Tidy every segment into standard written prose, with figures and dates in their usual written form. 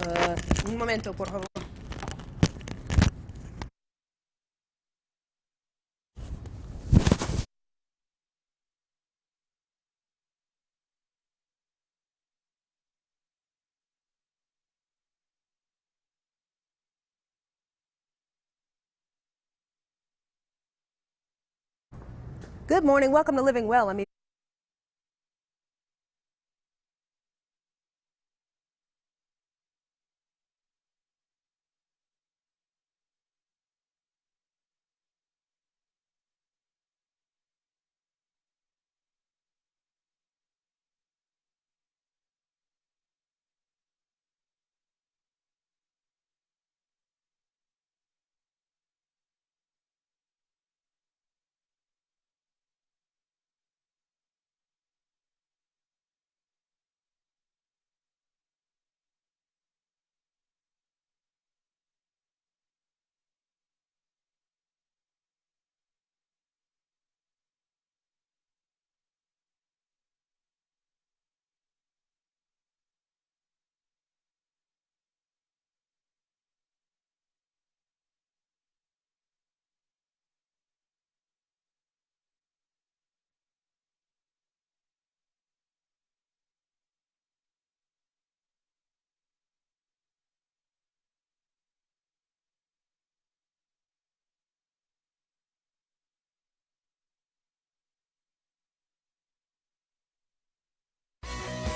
Un momento, por favor. Good morning. Welcome to Living Well.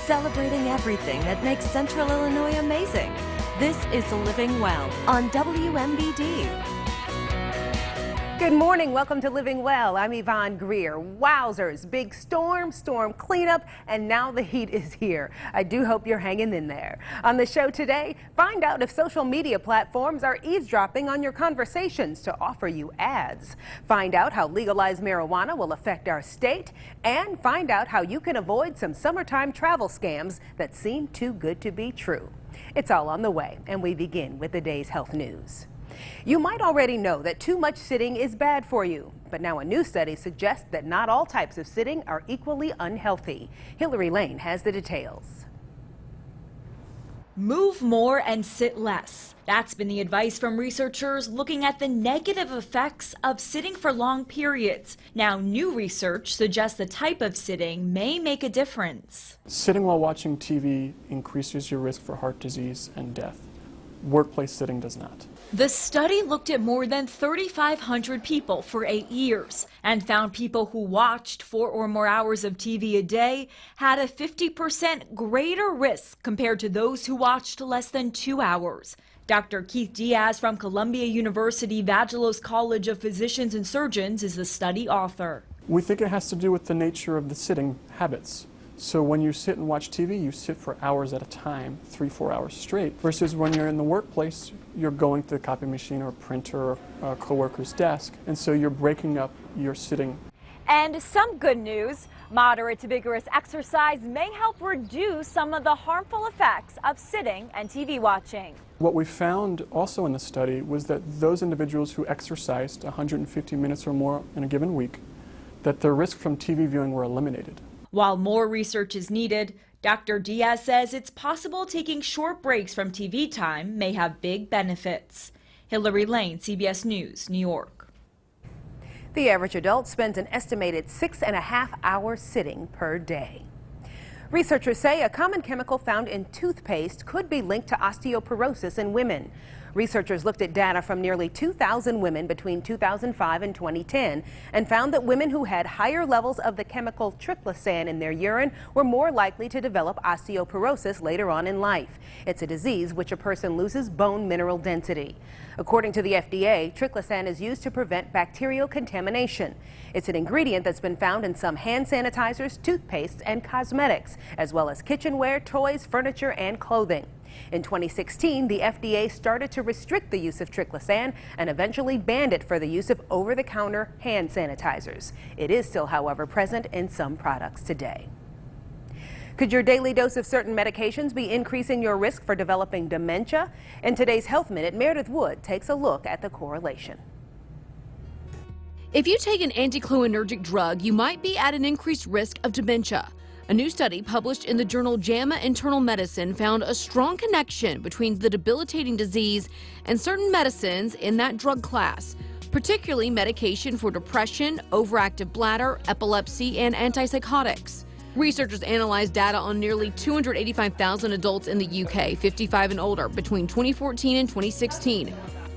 Celebrating everything that makes Central Illinois amazing. This is Living Well on WMBD. Good morning. Welcome to Living Well. I'm Yvonne Greer. Wowzers, big storm cleanup, and now the heat is here. I do hope you're hanging in there. On the show today, find out if social media platforms are eavesdropping on your conversations to offer you ads. Find out how legalized marijuana will affect our state, and find out how you can avoid some summertime travel scams that seem too good to be true. It's all on the way, and we begin with the day's health news. You might already know that too much sitting is bad for you, but now a new study suggests that not all types of sitting are equally unhealthy. Hillary Lane has the details. Move more and sit less. That's been the advice from researchers looking at the negative effects of sitting for long periods. Now, new research suggests the type of sitting may make a difference. Sitting while watching TV increases your risk for heart disease and death. Workplace sitting does not. The study looked at more than 3,500 people for 8 years and found people who watched 4 or more hours of TV a day had a 50% greater risk compared to those who watched less than 2 hours. Dr. Keith Diaz from Columbia University Vagelos College of Physicians and Surgeons is the study author. We think it has to do with the nature of the sitting habits. So when you sit and watch TV, you sit for hours at a time, 3-4 hours straight, versus when you're in the workplace, you're going to the copy machine or a printer or a coworker's desk, and so you're breaking up your sitting. And some good news, moderate to vigorous exercise may help reduce some of the harmful effects of sitting and TV watching. What we found also in the study was that those individuals who exercised 150 minutes or more in a given week, that their risk from TV viewing were eliminated. While more research is needed, Dr. Diaz says it's possible taking short breaks from TV time may have big benefits. Hillary Lane, CBS News, New York. The average adult spends an estimated 6.5 hours sitting per day. Researchers say a common chemical found in toothpaste could be linked to osteoporosis in women. Researchers looked at data from nearly 2,000 women between 2005 and 2010 and found that women who had higher levels of the chemical triclosan in their urine were more likely to develop osteoporosis later on in life. It's a disease which a person loses bone mineral density. According to the FDA, triclosan is used to prevent bacterial contamination. It's an ingredient that's been found in some hand sanitizers, toothpastes, and cosmetics, as well as kitchenware, toys, furniture, and clothing. In 2016, the FDA started to restrict the use of triclosan and eventually banned it for the use of over-the-counter hand sanitizers. It is still, however, present in some products today. Could your daily dose of certain medications be increasing your risk for developing dementia? In today's Health Minute, Meredith Wood takes a look at the correlation. If you take an anticholinergic drug, you might be at an increased risk of dementia. A new study published in the journal JAMA Internal Medicine found a strong connection between the debilitating disease and certain medicines in that drug class, particularly medication for depression, overactive bladder, epilepsy, and antipsychotics. Researchers analyzed data on nearly 285,000 adults in the UK, 55 and older, between 2014 and 2016.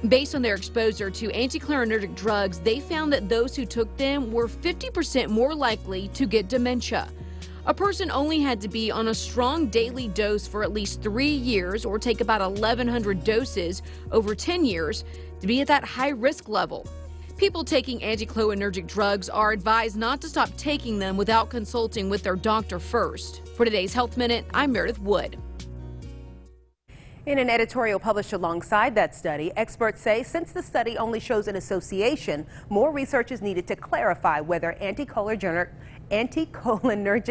Based on their exposure to anticholinergic drugs, they found that those who took them were 50% more likely to get dementia. A person only had to be on a strong daily dose for at least 3 years or take about 1,100 doses over 10 years to be at that high-risk level. People taking anticholinergic drugs are advised not to stop taking them without consulting with their doctor first. For today's Health Minute, I'm Meredith Wood. In an editorial published alongside that study, experts say since the study only shows an association, more research is needed to clarify whether anticholinergic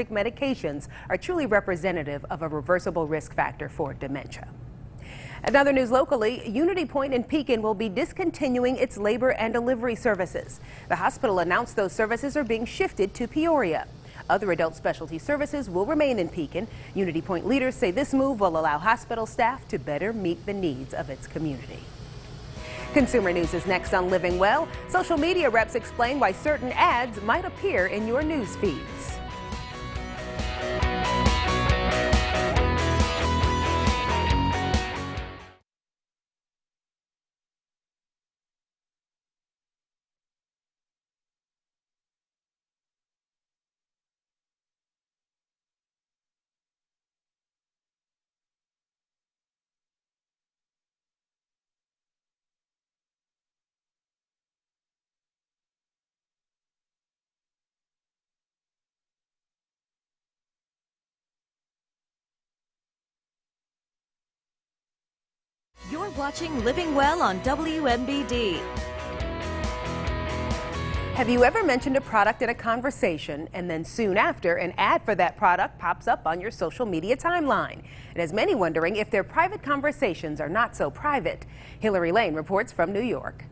medications are truly representative of a reversible risk factor for dementia. Another news locally, Unity Point in Pekin will be discontinuing its labor and delivery services. The hospital announced those services are being shifted to Peoria. Other adult specialty services will remain in Pekin. Unity Point leaders say this move will allow hospital staff to better meet the needs of its community. Consumer News is next on Living Well. Social media reps explain why certain ads might appear in your news feeds. You're watching Living Well on WMBD. Have you ever mentioned a product in a conversation and then soon after an ad for that product pops up on your social media timeline? It has many wondering if their private conversations are not so private. Hillary Lane reports from New York.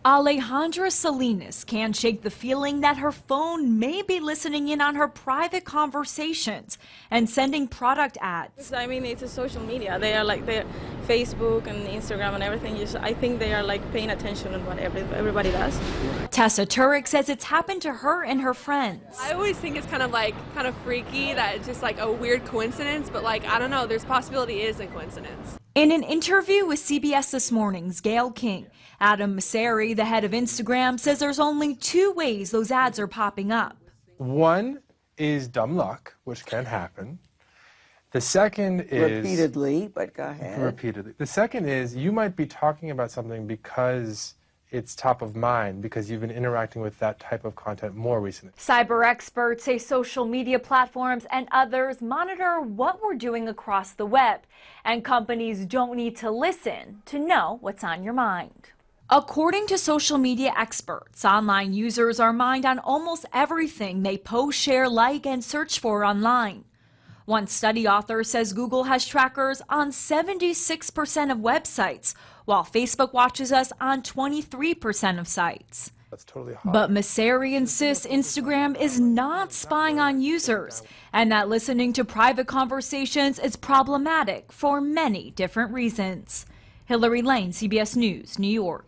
Alejandra Salinas can't shake the feeling that her phone may be listening in on her private conversations and sending product ads. I mean, it's a social media. They are like their Facebook and Instagram and everything. I think they are like paying attention on what everybody does. Tessa Turek says it's happened to her and her friends. I always think it's kind of freaky that it's just like a weird coincidence, but like, I don't know, there's possibility it is a coincidence. In an interview with CBS This Morning's Gayle King, Adam Mosseri, the head of Instagram, says there's only 2 ways those ads are popping up. One is dumb luck, which can happen. The second is... Repeatedly, but go ahead. Repeatedly. The second is you might be talking about something because it's top of mind, because you've been interacting with that type of content more recently. Cyber experts say social media platforms and others monitor what we're doing across the web, and companies don't need to listen to know what's on your mind. According to social media experts, online users are mined on almost everything they post, share, like, and search for online. One study author says Google has trackers on 76% of websites, while Facebook watches us on 23% of sites. That's totally hot. But Mosseri insists Instagram is not spying on users and that listening to private conversations is problematic for many different reasons. Hillary Lane, CBS News, New York.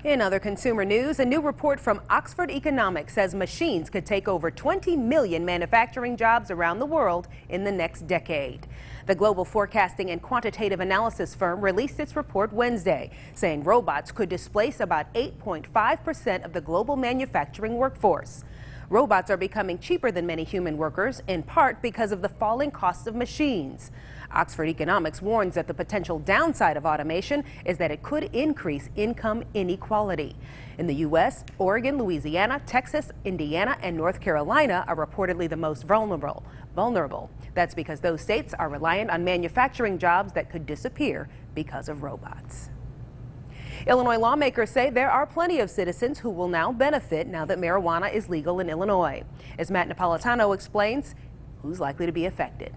In other consumer news, a new report from Oxford Economics says machines could take over 20 million manufacturing jobs around the world in the next decade. The global forecasting and quantitative analysis firm released its report Wednesday, saying robots could displace about 8.5% of the global manufacturing workforce. Robots are becoming cheaper than many human workers, in part because of the falling costs of machines. Oxford Economics warns that the potential downside of automation is that it could increase income inequality. In the U.S., Oregon, Louisiana, Texas, Indiana, and North Carolina are reportedly the most vulnerable. That's because those states are reliant on manufacturing jobs that could disappear because of robots. Illinois lawmakers say there are plenty of citizens who will now benefit now that marijuana is legal in Illinois. As Matt Napolitano explains, who's likely to be affected.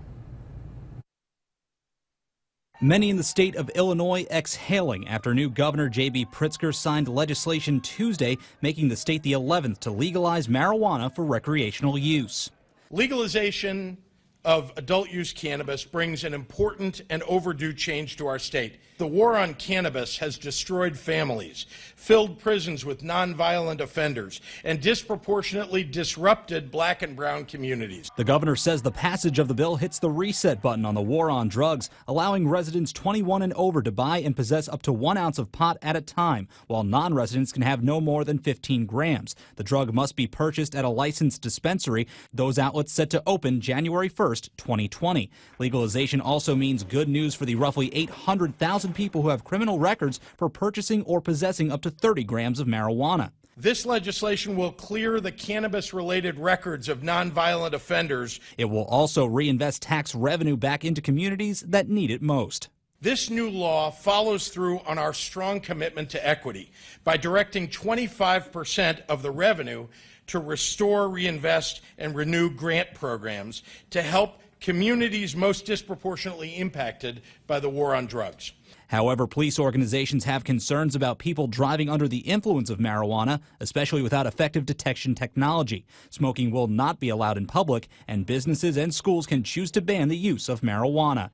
Many in the state of Illinois exhaling after new Governor J.B. Pritzker signed legislation Tuesday making the state the 11th to legalize marijuana for recreational use. Legalization of adult use cannabis brings an important and overdue change to our state. The war on cannabis has destroyed families, filled prisons with nonviolent offenders, and disproportionately disrupted black and brown communities. The governor says the passage of the bill hits the reset button on the war on drugs, allowing residents 21 and over to buy and possess up to 1 ounce of pot at a time, while non-residents can have no more than 15 grams. The drug must be purchased at a licensed dispensary. Those outlets set to open January 1st, 2020. Legalization also means good news for the roughly 800,000 people who have criminal records for purchasing or possessing up to 30 grams of marijuana. This legislation will clear the cannabis-related records of nonviolent offenders. It will also reinvest tax revenue back into communities that need it most. This new law follows through on our strong commitment to equity by directing 25% of the revenue to restore, reinvest, and renew grant programs to help communities most disproportionately impacted by the war on drugs. However, police organizations have concerns about people driving under the influence of marijuana, especially without effective detection technology. Smoking will not be allowed in public, and businesses and schools can choose to ban the use of marijuana.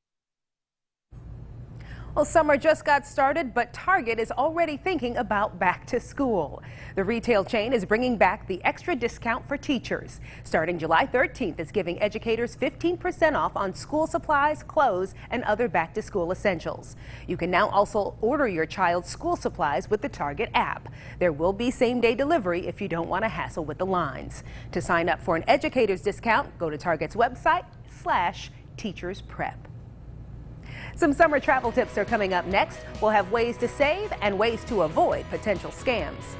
Well, summer just got started, but Target is already thinking about back to school. The retail chain is bringing back the extra discount for teachers. Starting July 13th, it's giving educators 15% off on school supplies, clothes, and other back to school essentials. You can now also order your child's school supplies with the Target app. There will be same-day delivery if you don't want to hassle with the lines. To sign up for an educator's discount, go to Target's website /teachersprep. Some summer travel tips are coming up next. We'll have ways to save and ways to avoid potential scams.